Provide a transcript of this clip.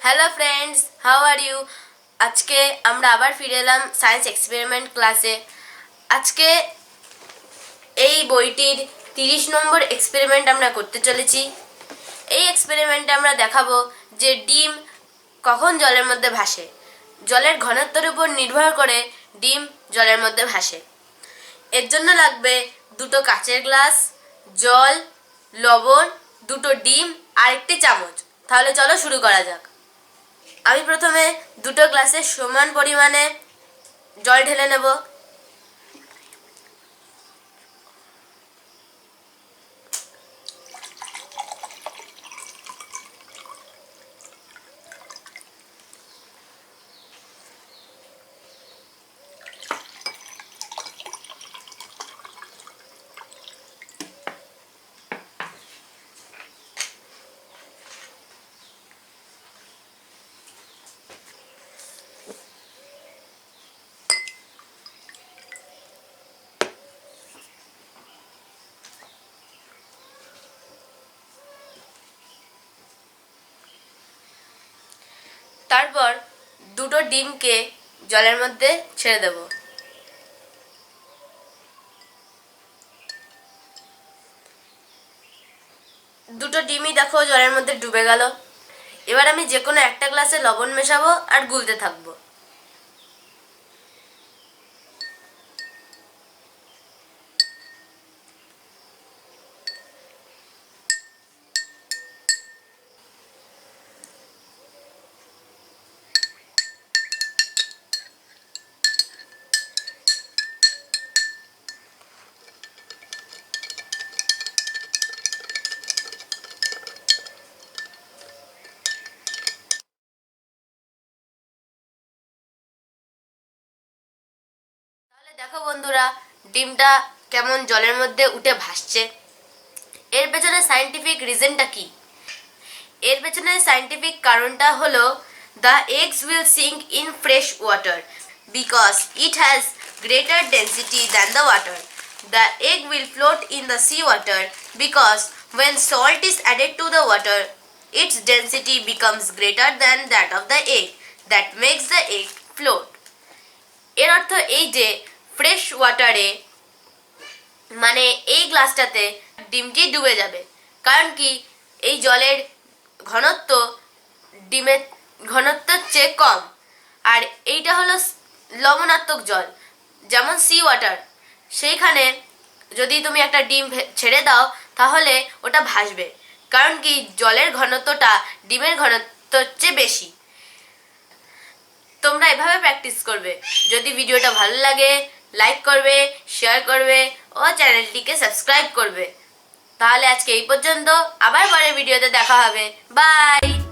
Hello friends, how are you? আজকে আমরা আবার ফিরে এলাম সায়েন্স এক্সপেরিমেন্ট ক্লাসে। আজকে এই বইটির 30 নম্বর এক্সপেরিমেন্ট আমরা করতে চলেছি। এই এক্সপেরিমেন্টে আমরা দেখাবো যে ডিম কখন জলের মধ্যে ভাসে। জলের ঘনত্বের উপর নির্ভর করে ডিম জলের মধ্যে ভাসে। এর জন্য লাগবে দুটো কাচের গ্লাস, জল, লবণ, দুটো ডিম আর একটি চামচ। তাহলে চলো শুরু করা যাক। আমি প্রথমে দুটো গ্লাসে সমান পরিমাণে জল ঢেলে নেব। তারপর দুটো ডিমকে জলের মধ্যে ছেড়ে দেব। দুটো ডিমই দেখো জলের মধ্যে ডুবে গেল। এবার আমি যে কোনো একটা গ্লাসে লবণ মেশাবো আর গুলতে থাকবো। দেখো বন্ধুরা, ডিমটা কেমন জলের মধ্যে উঠে ভাসছে। এর পেছনে সায়েন্টিফিক রিজনটা কি? এর পেছনে সায়েন্টিফিক কারণটা হলো the eggs will sink in fresh water because it has greater density than the water. The egg will float in the sea water because when salt is added to the water, its density becomes greater than that of the egg. That makes the egg float. এর অর্থ এই যে fresh ওয়াটারে মানে এই গ্লাসটাতে ডিমটি ডুবে যাবে। কারণ কি, এই জলের ঘনত্ব ডিমের ঘনত্বের চেয়ে কম। আর এইটা হলো লবণাত্মক জল, যেমন সি ওয়াটার। সেইখানে যদি তুমি একটা ডিম ছেড়ে দাও তাহলে ওটা ভাসবে। কারণ কি, জলের ঘনত্বটা ডিমের ঘনত্বের চেয়ে বেশি। তোমরা এভাবে প্র্যাকটিস করবে। যদি ভিডিওটা ভালো লাগে লাইক করবে, শেয়ার করবে ও চ্যানেলটিকে সাবস্ক্রাইব করবে। তাহলে আজকে এই পর্যন্ত, আবার পরের ভিডিওতে দেখা হবে। বাই।